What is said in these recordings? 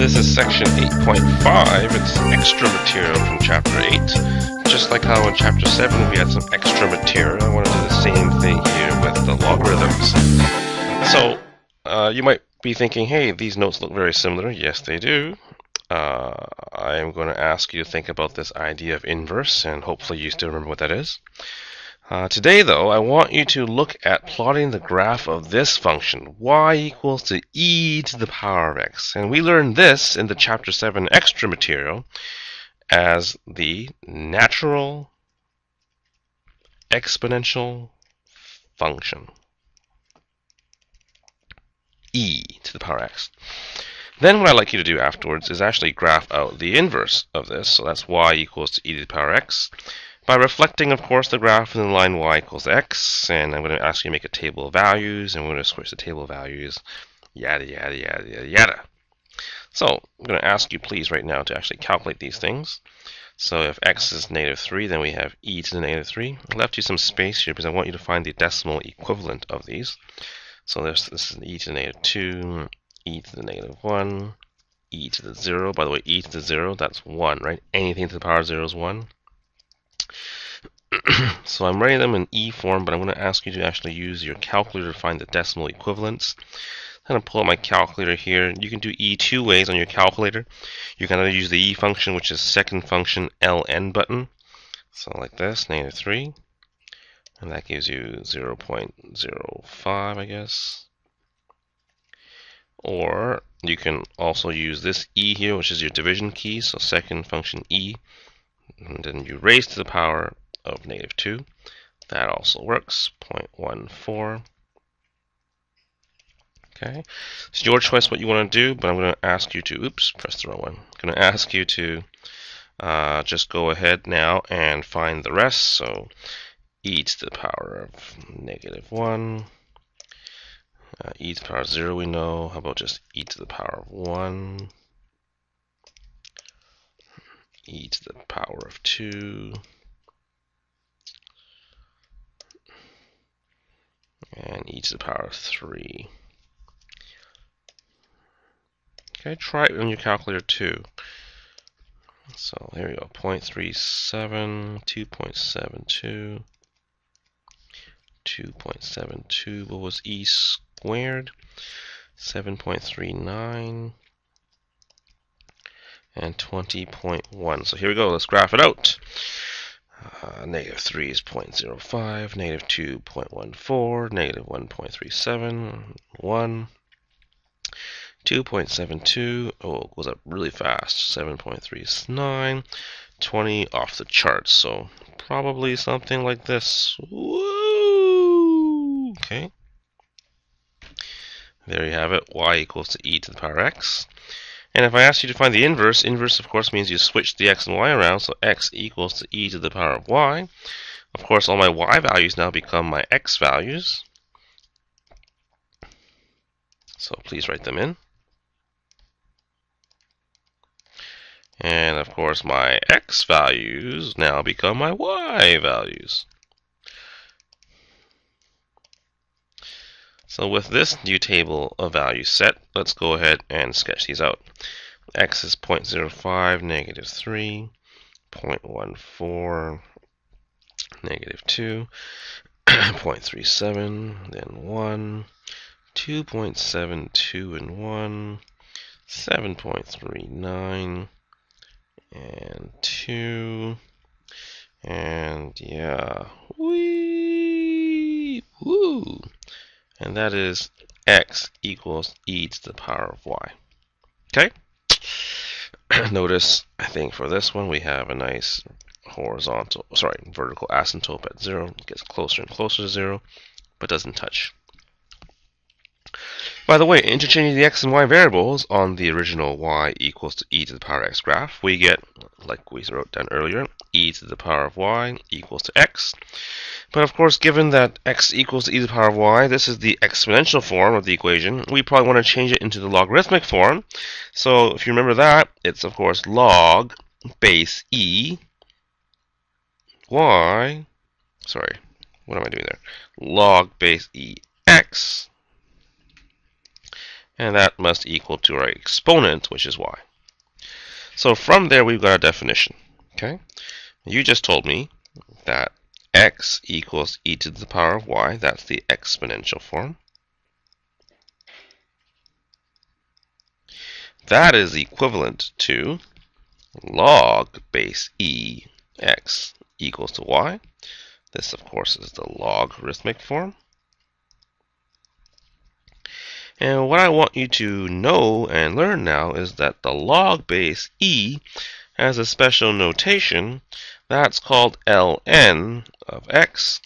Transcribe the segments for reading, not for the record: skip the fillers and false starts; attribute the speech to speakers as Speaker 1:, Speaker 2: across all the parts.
Speaker 1: This is section 8.5. It's extra material from chapter 8. Just like how in chapter 7 we had some extra material, I want to do the same thing here with the logarithms. So, you might be thinking, hey, these notes look very similar. Yes, they do. I am going to ask you to think about this idea of inverse, and hopefully you still remember what that is. Today, though, I want you to look at plotting the graph of this function, y equals to e to the power of x. And we learned this in the chapter 7 extra material as the natural exponential function, e to the power of x. Then what I'd like you to do afterwards is actually graph out the inverse of this. So that's y equals to e to the power of x. By reflecting, of course, the graph in the line y equals x, and I'm going to ask you to make a table of values, and we're going to switch the table of values, yada, yada, yada, yada, yada. So I'm going to ask you, please, right now to actually calculate these things. So if x is -3, then we have e to the -3. I left you some space here because I want you to find the decimal equivalent of these. So this is e to the -2, e to the -1, e to the 0. By the way, e to the 0, that's 1, right? Anything to the power of 0 is 1. So I'm writing them in E form, but I'm going to ask you to actually use your calculator to find the decimal equivalents. I'm going to pull up my calculator here. You can do E two ways on your calculator. You can either use the E function, which is second function ln button. So like this, -3. And that gives you 0.05, I guess. Or you can also use this E here, which is your division key. So second function E. And then you raise to the power of -2. That also works, 0.14. Okay, it's your choice what you want to do, but I'm going to ask you to, oops, press the wrong one. I'm going to ask you to just go ahead now and find the rest. So e to the power of -1, e to the power of 0 we know. How about just e to the power of 1, e to the power of 2, and e to the power of 3. Okay, try it on your calculator too. So here we go, 0.37, 2.72, 2.72, what was e squared? 7.39, and 20.1. So here we go, let's graph it out. -3 is 0.05, -2, 0.14, -1.37, 1, 2.72, oh, it goes up really fast, 7.39, 20, off the charts, so probably something like this. Woo! Okay. There you have it, y equals to e to the power of x. And if I ask you to find the inverse, inverse of course means you switch the x and y around, so x equals to e to the power of y. Of course, all my y values now become my x values. So please write them in. And of course, my x values now become my y values. So with this new table of values set, let's go ahead and sketch these out. X is 0.05, -3, 0.14, -2, 0.37, then 1, 2.72 and 1, 7.39, and 2, and yeah, wee, woo! And that is x equals e to the power of y. Okay? Notice, I think for this one we have a nice vertical asymptote at 0. It gets closer and closer to 0, but doesn't touch. By the way, interchanging the x and y variables on the original y equals to e to the power of x graph, we get, like we wrote down earlier, e to the power of y equals to x. But of course, given that x equals to e to the power of y, this is the exponential form of the equation, we probably want to change it into the logarithmic form. So if you remember that, it's of course log base e y, sorry, what am I doing there? Log base e x and that must equal to our exponent, which is y. So from there, we've got a definition. Okay, you just told me that x equals e to the power of y. That's the exponential form. That is equivalent to log base e x equals to y. This, of course, is the logarithmic form. And what I want you to know and learn now is that the log base e has a special notation that's called ln of x,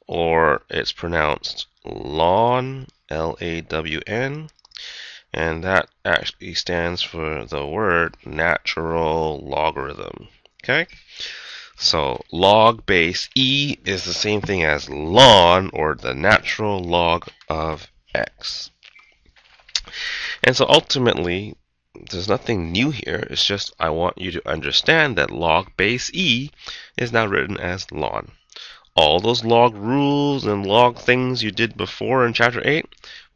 Speaker 1: or it's pronounced ln, L-A-W-N, and that actually stands for the word natural logarithm. Okay? So log base e is the same thing as ln, or the natural log of x. And so ultimately, there's nothing new here. It's just I want you to understand that log base e is now written as ln. All those log rules and log things you did before in chapter 8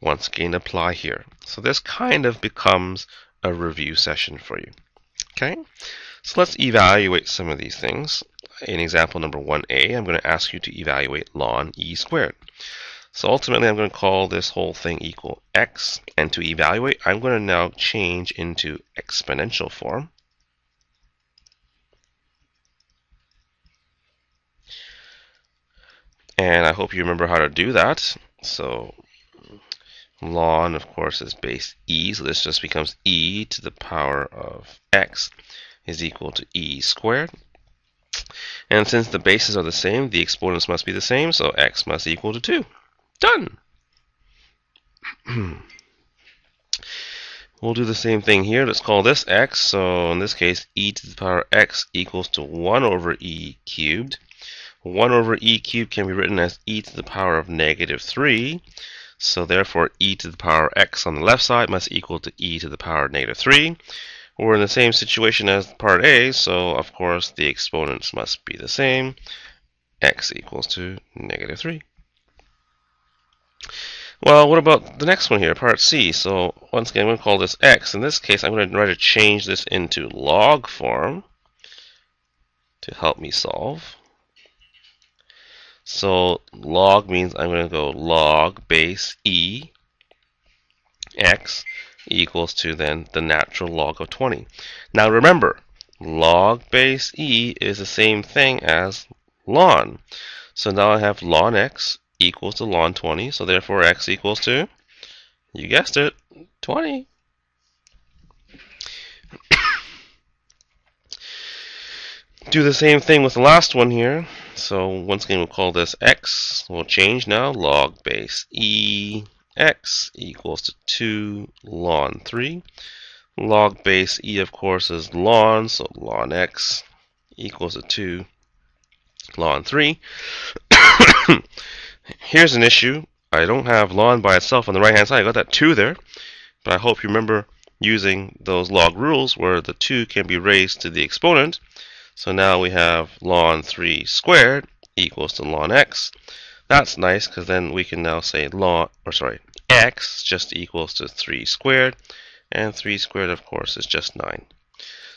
Speaker 1: once again apply here. So this kind of becomes a review session for you. Okay? So let's evaluate some of these things. In example number 1a, I'm going to ask you to evaluate ln e squared. So ultimately, I'm going to call this whole thing equal x. And to evaluate, I'm going to now change into exponential form. And I hope you remember how to do that. So ln, of course, is base e. So this just becomes e to the power of x is equal to e squared. And since the bases are the same, the exponents must be the same. So x must equal to 2. Done! We'll do the same thing here. Let's call this x. So in this case, e to the power of x equals to 1 over e cubed. 1 over e cubed can be written as e to the power of negative 3. So therefore, e to the power of x on the left side must equal to e to the power of negative 3. We're in the same situation as part A, so of course the exponents must be the same. X equals to negative 3. Well, what about the next one here, part C? So once again, I'm going to call this x. In this case, I'm going to try to change this into log form to help me solve. So log means I'm going to go log base e x equals to then the natural log of 20. Now remember, log base e is the same thing as ln. So now I have ln x equals to ln 20, so therefore x equals to, you guessed it, 20. Do the same thing with the last one here. So once again, we'll call this x. We'll change now. Log base e x equals to 2 ln 3. Log base e, of course, is ln, so ln x equals to 2 ln 3. Here's an issue. I don't have ln by itself on the right hand side. I got that 2 there, but I hope you remember using those log rules where the 2 can be raised to the exponent. So now we have ln 3 squared equals to ln x. That's nice because then we can now say x just equals to 3 squared, and 3 squared, of course, is just 9.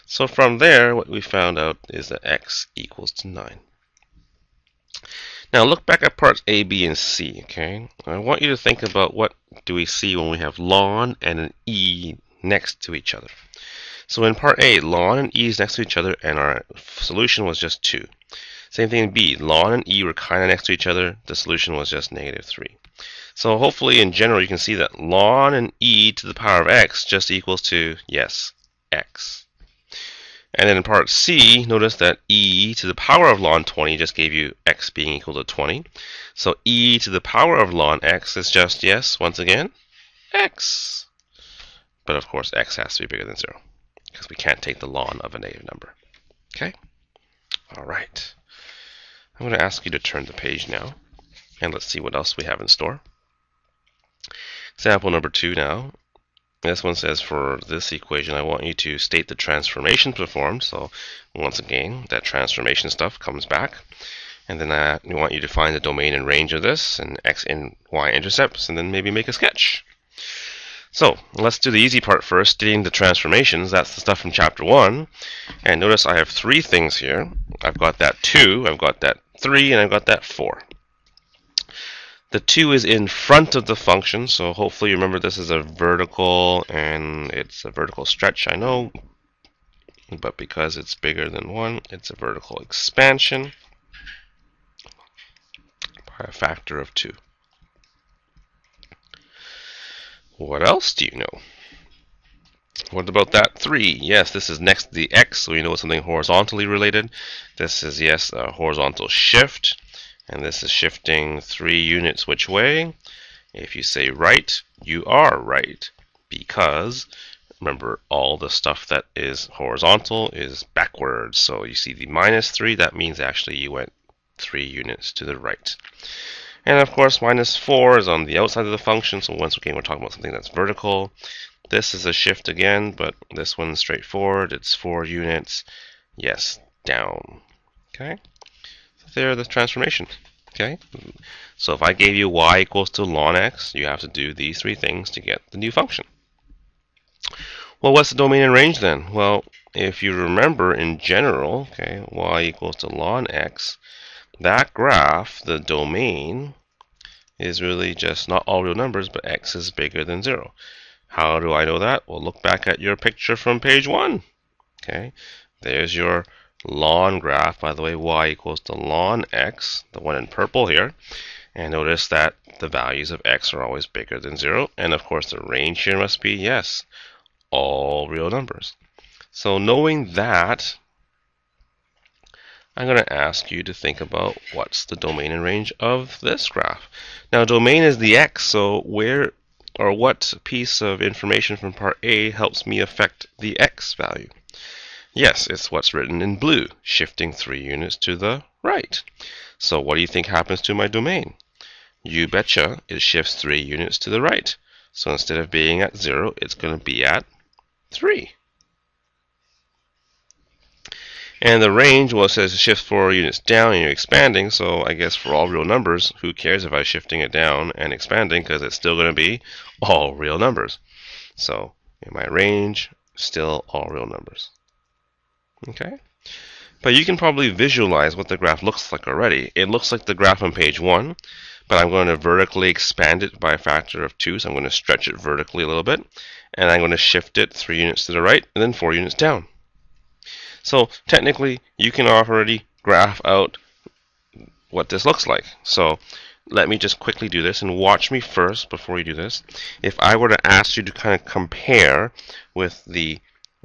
Speaker 1: So from there, what we found out is that x equals to 9. Now look back at parts A, B, and C, okay? I want you to think about what do we see when we have ln and an e next to each other. So in part A, ln and e is next to each other, and our solution was just 2. Same thing in B, ln and e were kind of next to each other, the solution was just negative 3. So hopefully in general you can see that ln and e to the power of x just equals to, yes, x. And then in part C, notice that e to the power of ln 20 just gave you x being equal to 20. So e to the power of ln x is just, yes, once again, x. But of course, x has to be bigger than 0 because we can't take the ln of a negative number. Okay? All right. I'm going to ask you to turn the page now, and let's see what else we have in store. Example number 2 now. This one says for this equation, I want you to state the transformation performed. So once again, that transformation stuff comes back. And then we want you to find the domain and range of this, and x and y intercepts, and then maybe make a sketch. So let's do the easy part first, studying the transformations. That's the stuff from chapter 1. And notice I have 3 things here. I've got that 2, I've got that 3, and I've got that 4. The 2 is in front of the function, so hopefully you remember this is a vertical, and it's a vertical stretch, I know. But because it's bigger than 1, it's a vertical expansion by a factor of 2. What else do you know? What about that 3? Yes, this is next to the x, so we know it's something horizontally related. This is, yes, a horizontal shift, and this is shifting 3 units which way? If you say right, you are right, because remember, all the stuff that is horizontal is backwards. So you see the -3, that means actually you went 3 units to the right. And of course, -4 is on the outside of the function, so once again we're talking about something that's vertical. This is a shift again, but this one's straightforward. It's 4 units, yes, down. Okay, so there are the transformations. Okay, so if I gave you y equals to ln x, you have to do these 3 things to get the new function. Well, what's the domain and range then? Well, if you remember in general, okay, y equals to ln x, that graph, the domain, is really just not all real numbers, but x is bigger than 0. How do I know that? Well, look back at your picture from page 1. Okay, there's your ln graph. By the way, y equals to ln x, the one in purple here. And notice that the values of x are always bigger than 0. And of course, the range here must be, yes, all real numbers. So knowing that, I'm going to ask you to think about what's the domain and range of this graph. Now, domain is the x, so where or what piece of information from part A helps me affect the x value? Yes, it's what's written in blue, shifting 3 units to the right. So what do you think happens to my domain? You betcha, it shifts 3 units to the right. So instead of being at 0, it's going to be at 3. And the range, well, it says shift 4 units down and you're expanding, so I guess for all real numbers, who cares if I'm shifting it down and expanding, because it's still going to be all real numbers. So in my range, still all real numbers. Okay? But you can probably visualize what the graph looks like already. It looks like the graph on page 1, but I'm going to vertically expand it by a factor of 2, so I'm going to stretch it vertically a little bit, and I'm going to shift it 3 units to the right, and then 4 units down. So technically, you can already graph out what this looks like. So let me just quickly do this, and watch me first before you do this. If I were to ask you to kind of compare with the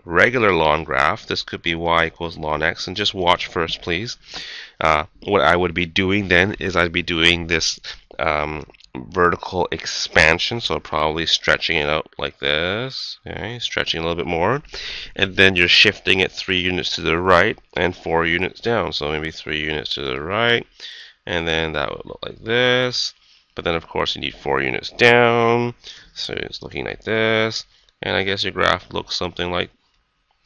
Speaker 1: regular ln graph, this could be y equals ln x, and just watch first, please. What I would be doing then is I'd be doing this vertical expansion, so probably stretching it out like this, okay, stretching a little bit more, and then you're shifting it 3 units to the right and 4 units down, so maybe 3 units to the right, and then that would look like this, but then of course you need 4 units down, so it's looking like this, and I guess your graph looks something like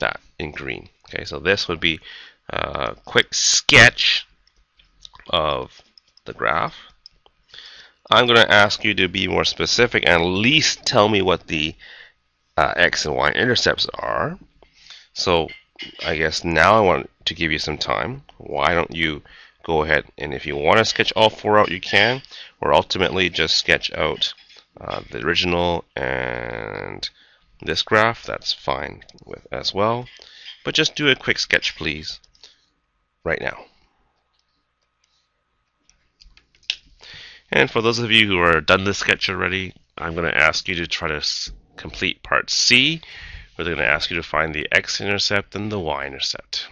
Speaker 1: that in green. Okay, so this would be a quick sketch of the graph. I'm going to ask you to be more specific and at least tell me what the x and y intercepts are. So I guess now I want to give you some time. Why don't you go ahead, and if you want to sketch all 4 out, you can, or ultimately just sketch out the original and this graph. That's fine with as well. But just do a quick sketch, please, right now. And for those of you who are done this sketch already, I'm going to ask you to try to complete part C. We're going to ask you to find the x-intercept and the y-intercept.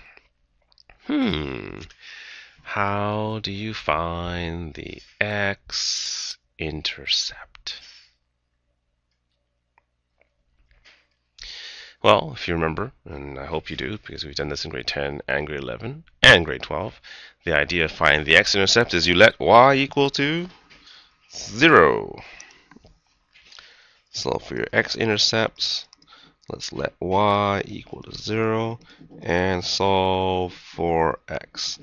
Speaker 1: How do you find the x-intercept? Well, if you remember, and I hope you do, because we've done this in grade 10 and grade 11 and grade 12, the idea of finding the x-intercept is you let y equal to 0. So for your x-intercepts, let's let y equal to 0 and solve for x.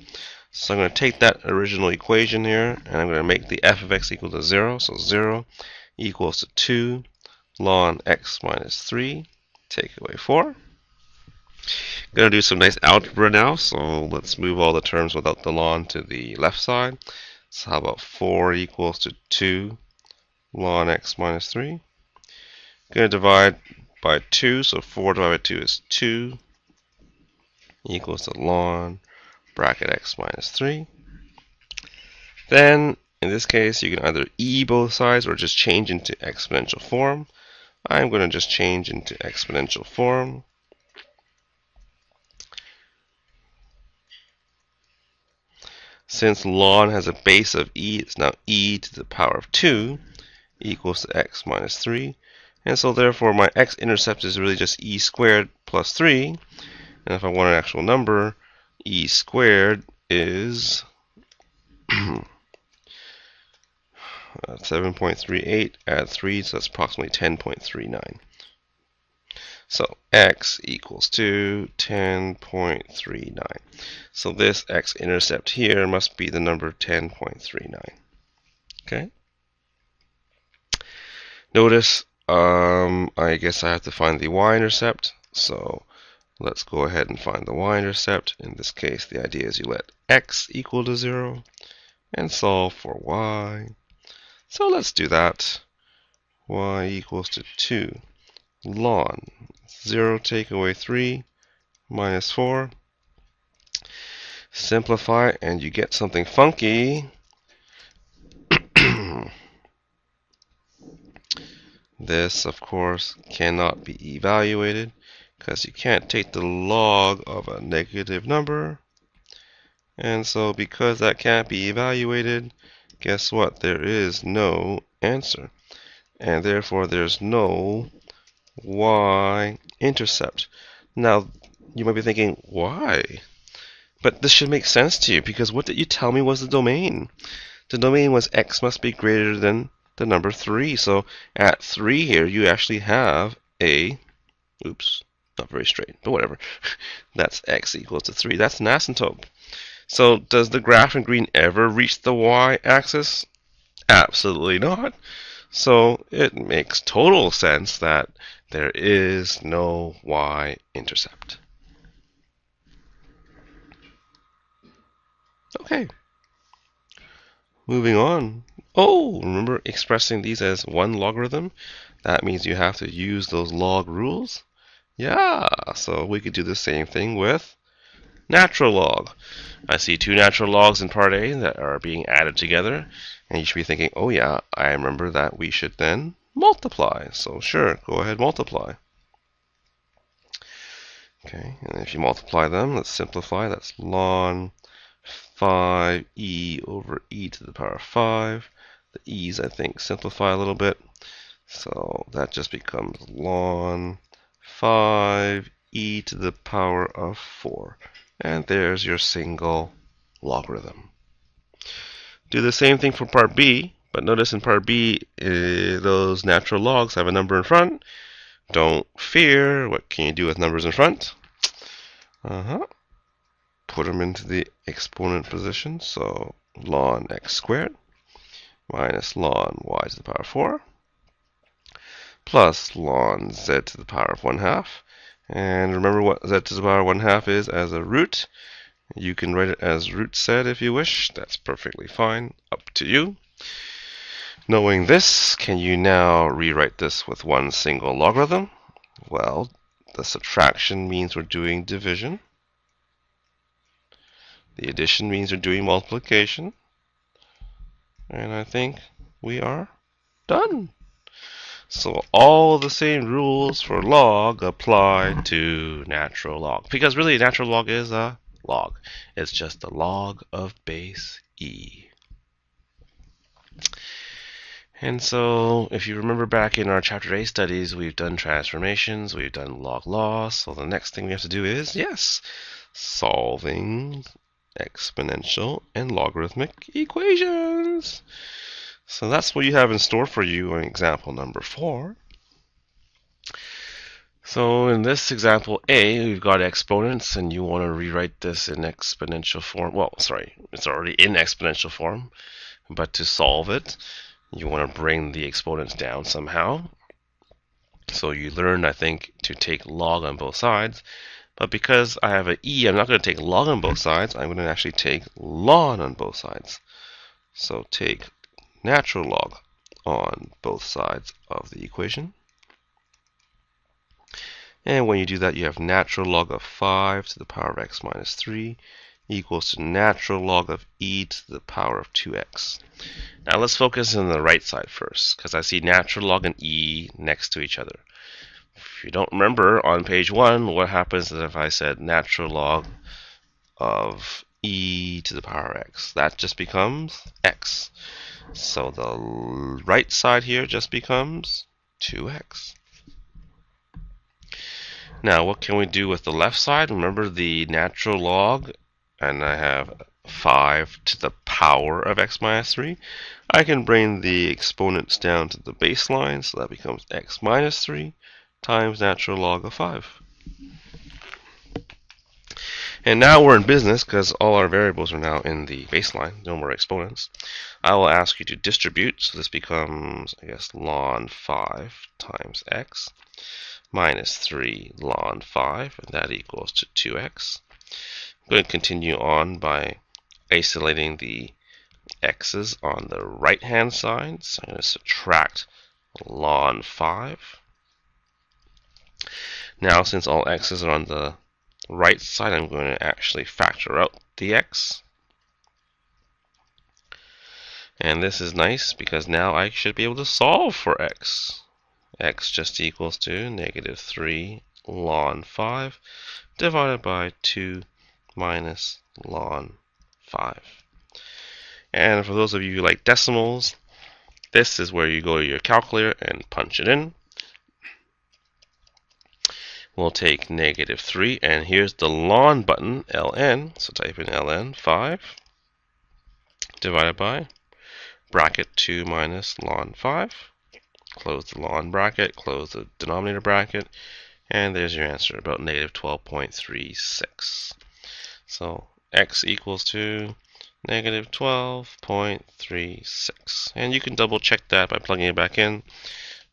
Speaker 1: So I'm going to take that original equation here, and I'm going to make the f of x equal to 0. So 0 equals to 2 ln x minus 3, take away 4. Going to do some nice algebra now, so let's move all the terms without the ln to the left side. So how about 4 equals to 2 ln x minus 3? Going to divide by 2, so 4 divided by 2 is 2 equals to ln bracket x minus 3. Then, in this case, you can either e both sides or just change into exponential form. I'm going to just change into exponential form. Since ln has a base of e, it's now e to the power of 2 equals to x minus 3. And so therefore my x-intercept is really just e squared plus 3. And if I want an actual number, e squared is 7.38, add 3, so that's approximately 10.39. So x equals to 10.39. So this x-intercept here must be the number 10.39. Okay. Notice, I guess I have to find the y-intercept. So let's go ahead and find the y-intercept. In this case, the idea is you let x equal to 0 and solve for y. So let's do that. Y equals to 2 ln 0 take away 3 minus 4. Simplify and you get something funky. This, of course, cannot be evaluated because you can't take the log of a negative number. And so because that can't be evaluated, guess what? There is no answer. And therefore there's no y-intercept. Now, you might be thinking, why? But this should make sense to you because what did you tell me was the domain? The domain was x must be greater than the number 3. So at 3 here, you actually have a, oops, not very straight, but whatever. That's x equals to 3. That's an asymptote. So does the graph in green ever reach the y-axis? Absolutely not. So it makes total sense that there is no y-intercept. Okay. Moving on. Oh, remember expressing these as one logarithm? That means you have to use those log rules. Yeah, so we could do the same thing with natural log. I see two natural logs in part A that are being added together, and you should be thinking, oh yeah, I remember that we should then multiply. So sure, go ahead, multiply. Okay, and if you multiply them, let's simplify. That's ln 5e over e to the power of 5. The e's, I think, simplify a little bit. So that just becomes ln 5e to the power of 4. And there's your single logarithm. Do the same thing for part B, but notice in part B, those natural logs have a number in front. Don't fear. What can you do with numbers in front? Put them into the exponent position. So ln x squared minus ln y to the power of 4 plus ln z to the power of 1/2. And remember what z to the power of 1/2 is as a root. You can write it as root z if you wish. That's perfectly fine. Up to you. Knowing this, can you now rewrite this with one single logarithm? Well, the subtraction means we're doing division. The addition means we're doing multiplication. And I think we are done. So all the same rules for log apply to natural log. Because really, natural log is a log. It's just the log of base e. And so, if you remember back in our Chapter A studies, we've done transformations, we've done log-law. So the next thing we have to do is, yes, solving exponential and logarithmic equations. So that's what you have in store for you in example number 4. So in this example A, we've got exponents, and you want to rewrite this in exponential form. Well, sorry, it's already in exponential form, but to solve it, you want to bring the exponents down somehow. So you learned, I think, to take log on both sides. But because I have an e, I'm not going to take log on both sides. I'm going to actually take ln on both sides. So take natural log on both sides of the equation. And when you do that, you have natural log of 5 to the power of x minus 3 equals to natural log of e to the power of 2x. Now let's focus on the right side first, because I see natural log and e next to each other. If you don't remember, on page 1, what happens if I said natural log of e to the power of x? That just becomes x. So the right side here just becomes 2x. Now, what can we do with the left side? Remember the natural log, and I have 5 to the power of x minus 3. I can bring the exponents down to the baseline, so that becomes x minus 3 times natural log of 5. And now we're in business because all our variables are now in the baseline, no more exponents. I will ask you to distribute, so this becomes, I guess, ln 5 times x minus 3 ln 5, and that equals to 2x. I'm going to continue on by isolating the x's on the right-hand side, so I'm going to subtract ln 5. Now, since all x's are on the right side, I'm going to actually factor out the x. And this is nice because now I should be able to solve for x. X just equals to negative 3 ln 5 divided by 2 minus ln 5. And for those of you who like decimals, this is where you go to your calculator and punch it in. We'll take negative 3, and here's the ln button, ln, so type in ln 5 divided by bracket 2 minus ln 5. Close the ln bracket, close the denominator bracket, and there's your answer, about negative 12.36. So x equals to negative 12.36. And you can double check that by plugging it back in,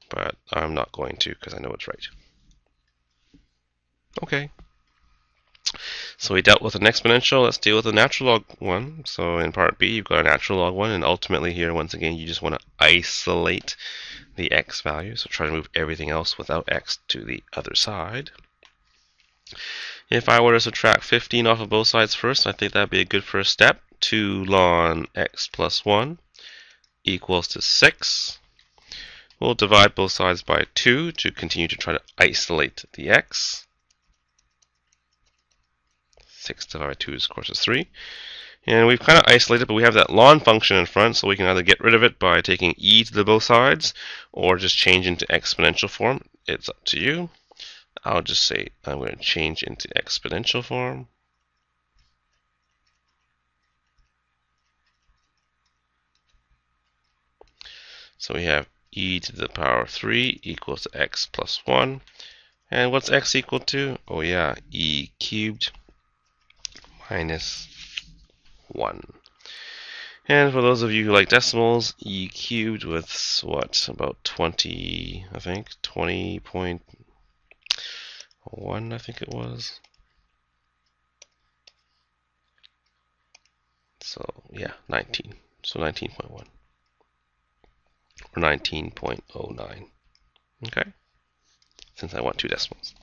Speaker 1: but I'm not going to because I know it's right. Okay. So we dealt with an exponential, let's deal with a natural log one. So in part B, you've got a natural log one, and ultimately here, once again, you just want to isolate the x value, so try to move everything else without x to the other side. If I were to subtract 15 off of both sides first, I think that'd be a good first step. 2 ln x plus 1 equals to 6. We'll divide both sides by 2 to continue to try to isolate the x. 6 divided by 2 of course is 3. And we've kind of isolated, but we have that ln function in front, so we can either get rid of it by taking e to the both sides, or just change into exponential form. It's up to you. I'll just say I'm going to change into exponential form. So we have e to the power of 3 equals to x plus 1. And what's x equal to? Oh yeah, e cubed minus 1. And for those of you who like decimals, e cubed with what, about 20, I think, 20.1, I think it was. So yeah, 19. So 19.1 or 19.09. Okay, since I want two decimals.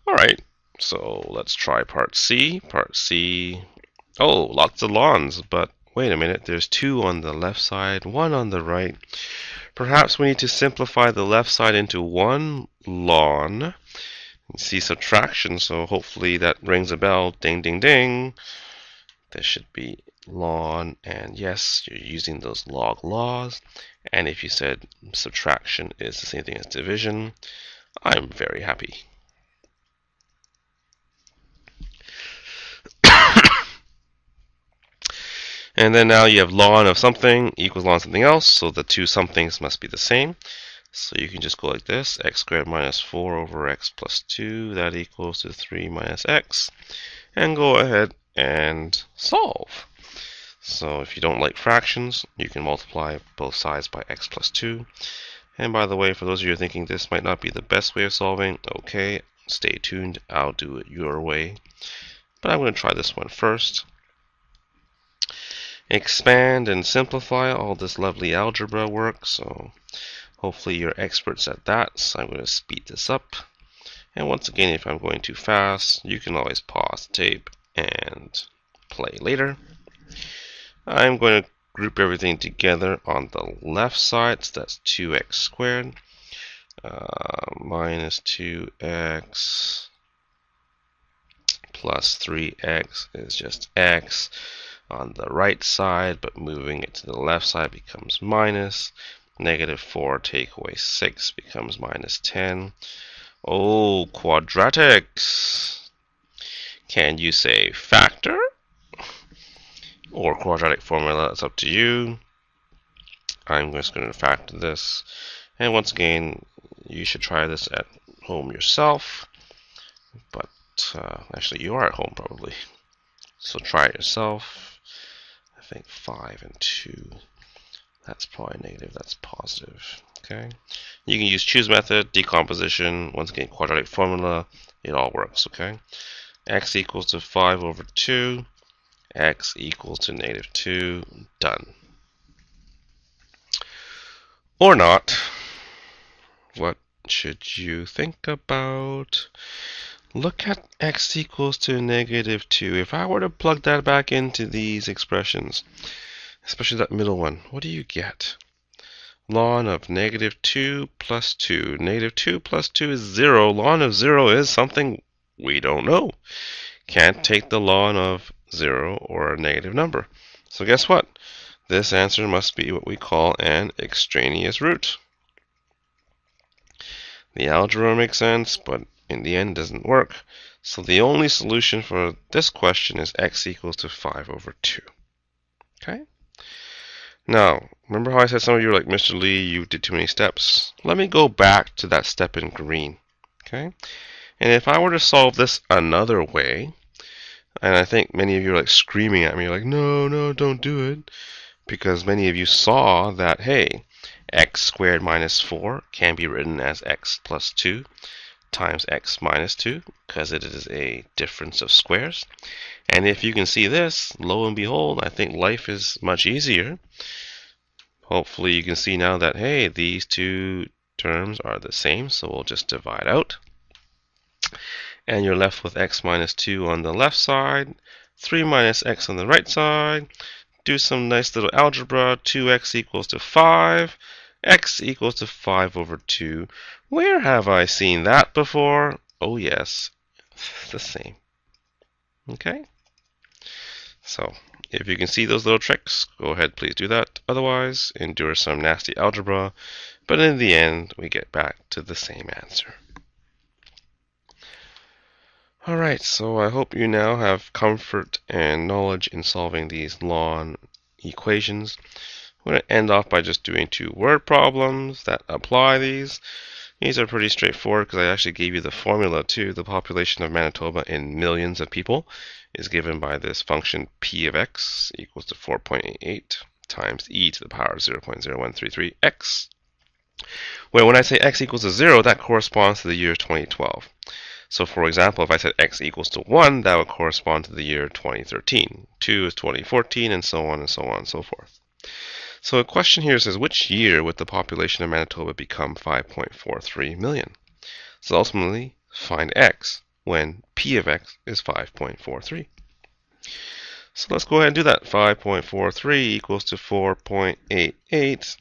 Speaker 1: All right, so let's try part C. Part C. Oh, lots of lns, but wait a minute, there's 2 on the left side, 1 on the right. Perhaps we need to simplify the left side into 1 ln. See subtraction, so hopefully that rings a bell. Ding, ding, ding. This should be ln, and yes, you're using those log laws. And if you said subtraction is the same thing as division, I'm very happy. And then now you have ln of something equals ln something else, so the two somethings must be the same. So you can just go like this, x squared minus 4 over x plus 2, that equals to 3 minus x. And go ahead and solve. So if you don't like fractions, you can multiply both sides by x plus 2. And by the way, for those of you who are thinking this might not be the best way of solving, okay, stay tuned. I'll do it your way. But I'm going to try this one first. Expand and simplify all this lovely algebra work. So hopefully you're experts at that. So I'm going to speed this up. And once again, if I'm going too fast, you can always pause the tape and play later. I'm going to group everything together on the left side. So that's 2x squared minus 2x plus 3x is just x on the right side, but moving it to the left side becomes minus. Negative 4 take away 6 becomes minus 10. Oh, quadratics. Can you say factor? Or quadratic formula, it's up to you. I'm just going to factor this. And once again, you should try this at home yourself. But actually, you are at home probably. So try it yourself. I think 5 and 2. That's probably negative, that's positive. Okay. You can use choose method, decomposition, once again, quadratic formula. It all works, okay? X equals to 5 over 2. X equals to negative 2. Done. Or not. What should you think about? Look at x equals to negative 2. If I were to plug that back into these expressions, especially that middle one, what do you get? Ln of negative 2 plus 2. Negative 2 plus 2 is 0. Ln of 0 is something we don't know. Can't take the ln of 0 or a negative number. So guess what? This answer must be what we call an extraneous root. The algebra makes sense, but in the end doesn't work. So the only solution for this question is x equals to 5 over 2. Okay? Now, remember how I said some of you were like, Mr. Lee, you did too many steps? Let me go back to that step in green. Okay? And if I were to solve this another way, and I think many of you are like screaming at me, like, no, no, don't do it. Because many of you saw that, hey, x squared minus 4 can be written as x plus 2 times x minus 2, because it is a difference of squares. And if you can see this, lo and behold, I think life is much easier. Hopefully you can see now that, hey, these two terms are the same, so we'll just divide out. And you're left with x minus 2 on the left side, 3 minus x on the right side. Do some nice little algebra. 2x equals to 5. X equals to 5 over 2. Where have I seen that before? Oh yes, it's the same. Okay? So, if you can see those little tricks, go ahead, please do that. Otherwise, endure some nasty algebra. But in the end, we get back to the same answer. Alright, so I hope you now have comfort and knowledge in solving these ln equations. I'm going to end off by just doing 2 word problems that apply these. These are pretty straightforward because I actually gave you the formula too. The population of Manitoba in millions of people is given by this function p of x equals to 4.88 times e to the power of 0.0133x. Where when I say x equals to 0, that corresponds to the year 2012. So for example, if I said x equals to 1, that would correspond to the year 2013. 2 is 2014, and so on and so on and so forth. So a question here says, which year would the population of Manitoba become 5.43 million? So ultimately, find x when p of x is 5.43. So let's go ahead and do that. 5.43 equals to 4.88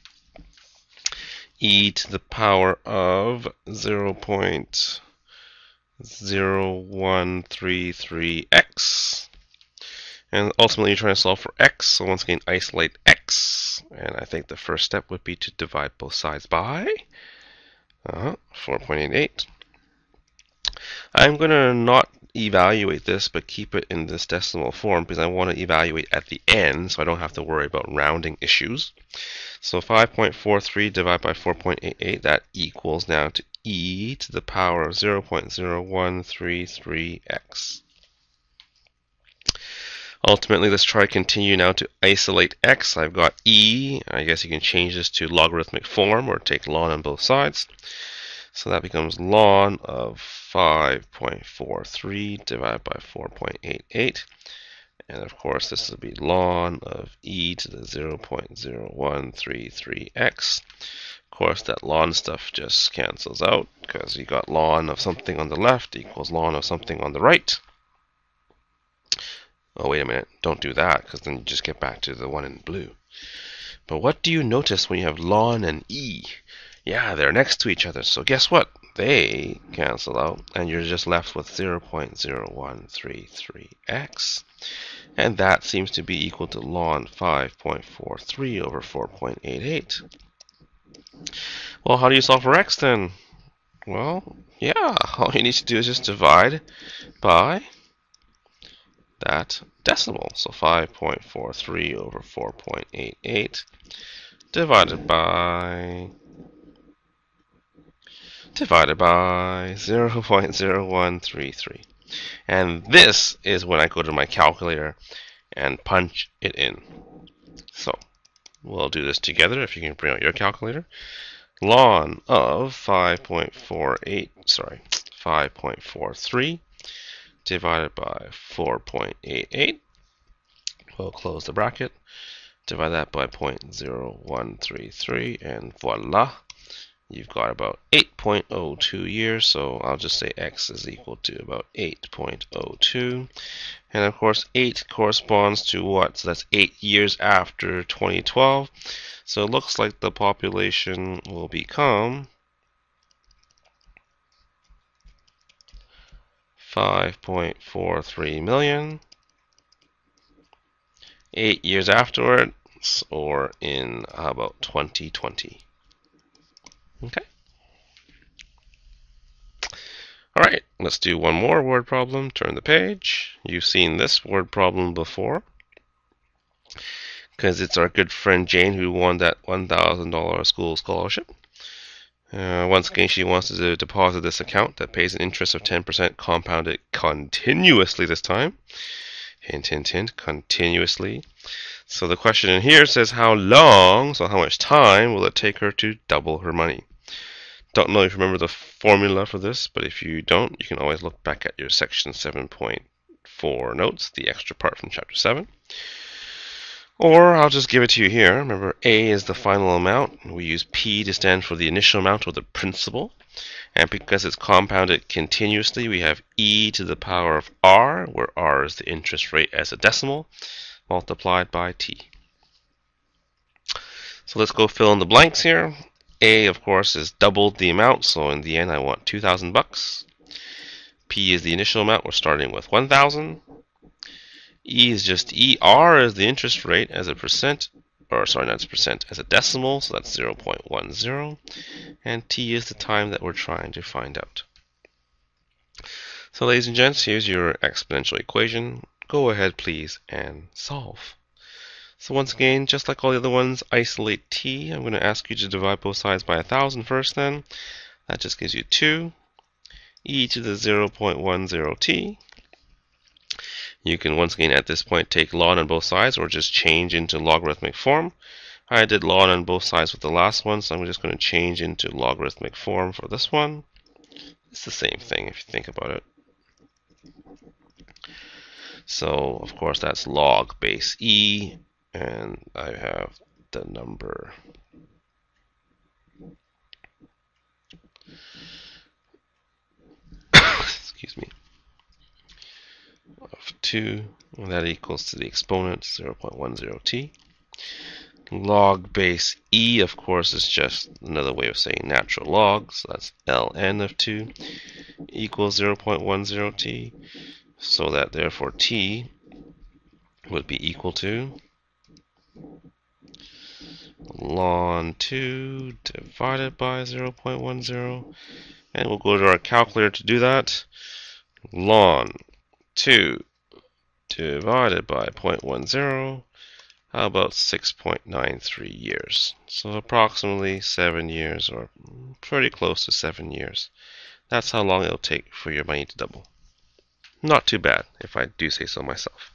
Speaker 1: e to the power of 0.0133x. And ultimately you're trying to solve for x, so once again isolate x. And I think the first step would be to divide both sides by 4.88. I'm going to not evaluate this, but keep it in this decimal form because I want to evaluate at the end so I don't have to worry about rounding issues. So 5.43 divided by 4.88, that equals now to e to the power of 0.0133x. Ultimately, let's try to continue now to isolate x. I've got e. I guess you can change this to logarithmic form or take ln on both sides. So that becomes ln of 5.43 divided by 4.88. And of course, this will be ln of e to the 0.0133x. Of course, that ln stuff just cancels out because you got ln of something on the left equals ln of something on the right. Oh, wait a minute. Don't do that because then you just get back to the one in blue. But what do you notice when you have ln and e? Yeah, they're next to each other. So guess what? They cancel out and you're just left with 0.0133x. And that seems to be equal to ln 5.43 over 4.88. Well, how do you solve for x then? Well, yeah, all you need to do is just divide by that decimal. So 5.43 over 4.88 divided by 0.0133. And this is when I go to my calculator and punch it in. So we'll do this together if you can bring out your calculator. Ln of 5.43 divided by 4.88. We'll close the bracket, divide that by 0.0133, and voila. You've got about 8.02 years, so I'll just say x is equal to about 8.02. And of course, 8 corresponds to what? So that's 8 years after 2012. So it looks like the population will become 5.43 million 8 years afterwards, or in about 2020. Okay. Alright, let's do one more word problem. Turn the page. You've seen this word problem before, because it's our good friend Jane who won that $1,000 school scholarship. Once again, she wants to deposit this account that pays an interest of 10% compounded continuously this time. Hint, hint, hint, continuously. So the question in here says how long, so how much time will it take her to double her money? Don't know if you remember the formula for this, but if you don't, you can always look back at your section 7.4 notes, the extra part from chapter 7. Or I'll just give it to you here. Remember, A is the final amount. We use P to stand for the initial amount or the principal. And because it's compounded continuously, we have e to the power of r, where r is the interest rate as a decimal, multiplied by t. So let's go fill in the blanks here. A, of course, is doubled the amount, so in the end I want $2,000. P is the initial amount, we're starting with 1,000. E is just E. R is the interest rate as a percent, or sorry, not as a percent, as a decimal, so that's 0.10. And T is the time that we're trying to find out. So ladies and gents, here's your exponential equation. Go ahead, please, and solve. So once again, just like all the other ones, isolate T. I'm going to ask you to divide both sides by 1,000 first then. That just gives you 2. E to the 0.10t. You can once again at this point take ln on both sides or just change into logarithmic form. I did ln on both sides with the last one, so I'm just going to change into logarithmic form for this one. It's the same thing if you think about it. So of course that's log base e, and I have the number excuse me, of 2, and that equals to the exponent 0.10t. Log base e, of course, is just another way of saying natural log, so that's ln of 2 equals 0.10t, so that therefore t would be equal to ln 2 divided by 0.10, and we'll go to our calculator to do that. Ln 2 divided by 0.10, how about 6.93 years? So approximately 7 years, or pretty close to 7 years. That's how long it'll take for your money to double. Not too bad, if I do say so myself.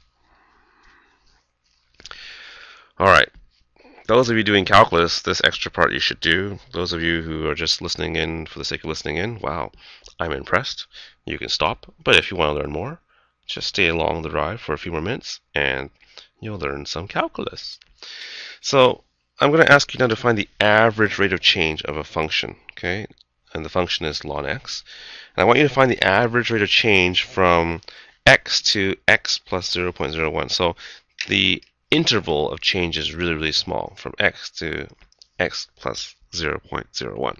Speaker 1: All right. Those of you doing calculus, this extra part you should do. Those of you who are just listening in for the sake of listening in, wow, I'm impressed. You can stop. But if you want to learn more, just stay along the ride for a few more minutes and you'll learn some calculus. So I'm going to ask you now to find the average rate of change of a function, okay? And the function is ln x. And I want you to find the average rate of change from x to x plus 0.01. So the interval of change is really, really small, from x to x plus 0.01.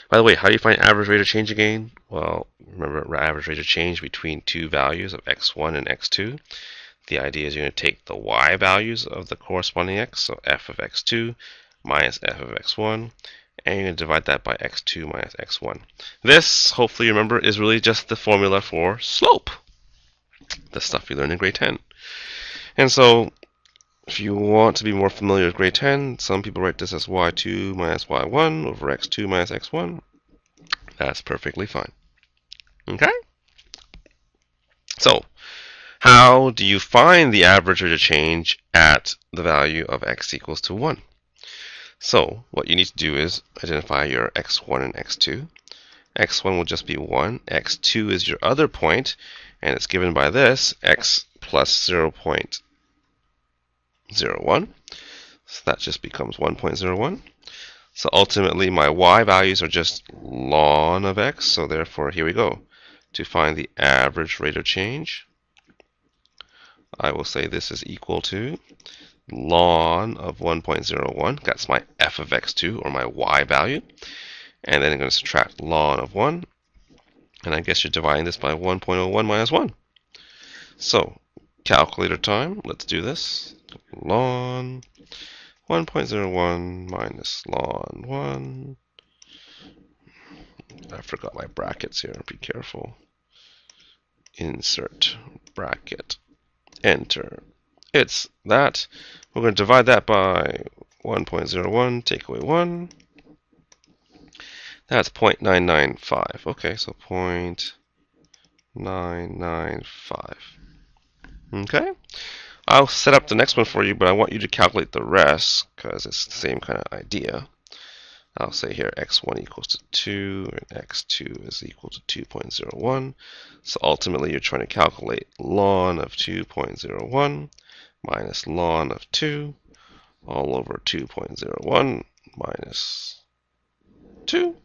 Speaker 1: By the way, how do you find average rate of change again? Well, remember average rate of change between two values of x1 and x2. The idea is you're going to take the y values of the corresponding x, so f of x2 minus f of x1, and you're going to divide that by x2 minus x1. This, hopefully you remember, is really just the formula for slope, the stuff you learned in grade 10. And so, if you want to be more familiar with grade 10, some people write this as y2 minus y1 over x2 minus x1. That's perfectly fine. Okay? So, how do you find the average rate of change at the value of x equals to 1? So, what you need to do is identify your x1 and x2. x1 will just be 1. x2 is your other point, and it's given by this, x plus 0.01. So that just becomes 1.01. So ultimately, my y values are just ln of x. So therefore, here we go. To find the average rate of change, I will say this is equal to ln of 1.01. That's my f of x2, or my y value. And then I'm going to subtract ln of 1. And I guess you're dividing this by 1.01 minus 1. So, calculator time. Let's do this. Ln 1.01 minus ln 1. I forgot my brackets here. Be careful. Insert bracket. Enter. It's that. We're going to divide that by 1.01. Take away 1. That's 0.995. Okay, so 0.995. Okay? I'll set up the next one for you, but I want you to calculate the rest because it's the same kind of idea. I'll say here x1 equals to 2 and x2 is equal to 2.01. So ultimately you're trying to calculate ln of 2.01 minus ln of 2 all over 2.01 minus 2.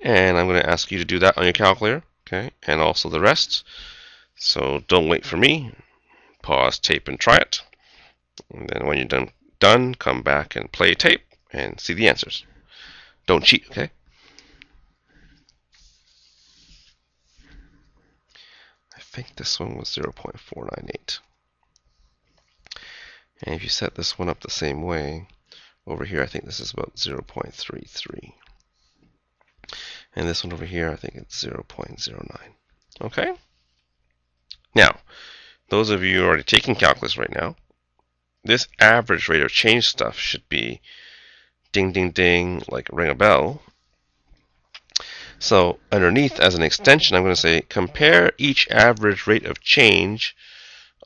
Speaker 1: And I'm going to ask you to do that on your calculator, okay? And also the rest. So don't wait for me. Pause tape and try it. And then when you're done, come back and play tape and see the answers. Don't cheat, okay? I think this one was 0.498. And if you set this one up the same way, over here I think this is about 0.33. And this one over here I think it's 0.09. Okay? Now, those of you who are already taking calculus right now, this average rate of change stuff should be ding, ding, ding, like ring a bell. So underneath, as an extension, I'm going to say compare each average rate of change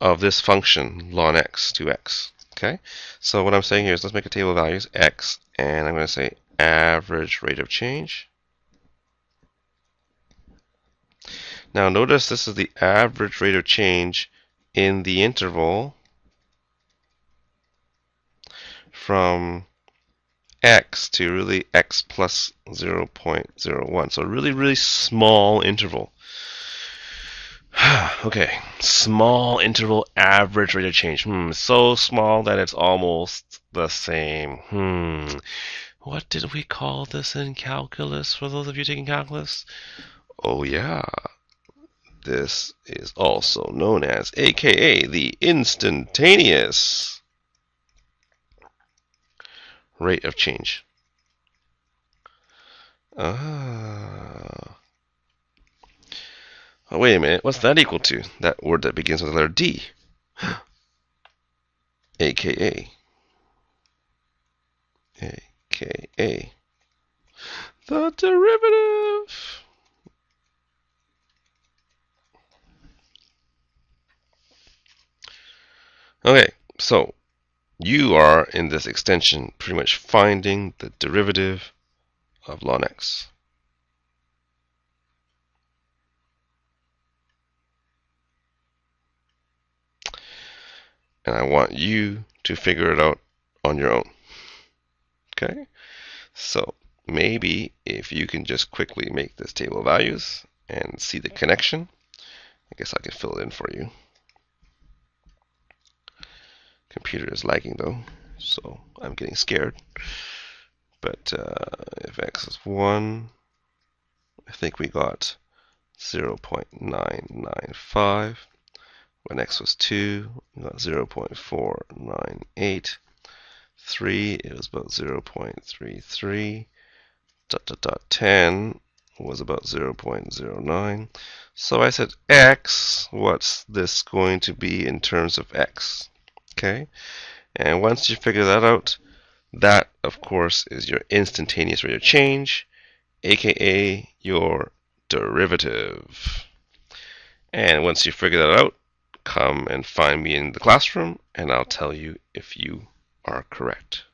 Speaker 1: of this function, ln x to x. Okay? So what I'm saying here is let's make a table of values, x, and I'm going to say average rate of change. Now notice this is the average rate of change in the interval from x to really x plus 0.01. So really, really small interval. Okay, small interval average rate of change. So small that it's almost the same. What did we call this in calculus for those of you taking calculus? Oh yeah. This is also known as a.k.a. the instantaneous rate of change. Oh, wait a minute. What's that equal to? That word that begins with the letter D. a.k.a. a.k.a. the derivative. Okay, so you are in this extension pretty much finding the derivative of ln x. And I want you to figure it out on your own. Okay? So maybe if you can just quickly make this table of values and see the connection, I guess I can fill it in for you. Computer is lagging though, so I'm getting scared. But if x is 1, I think we got 0.995. When x was 2, we got 0.498. 3, it was about 0.33. 10 was about 0.09. So I said x, what's this going to be in terms of x? Okay, and once you figure that out, that of course is your instantaneous rate of change, aka your derivative. And once you figure that out, come and find me in the classroom and I'll tell you if you are correct.